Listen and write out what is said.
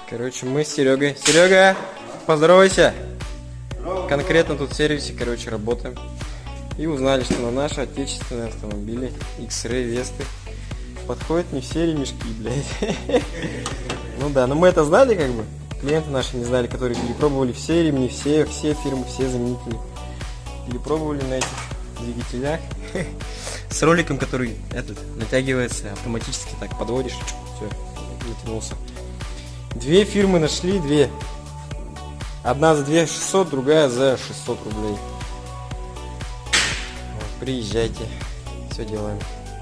Короче, мы с Серегой. Серега, поздоровайся. Конкретно тут в сервисе, короче, работаем. И узнали, что на наши отечественные автомобили X-Ray Весты подходят не все ремешки, блядь. Ну да, но мы это знали, как бы. Клиенты наши не знали, которые перепробовали все ремни, все фирмы, все заменители. Перепробовали на этих двигателях. С роликом, который натягивается автоматически, так подводишь, все, натянулся. Две фирмы нашли, две. Одна за 2600, другая за 600 рублей. Вот, приезжайте, все делаем.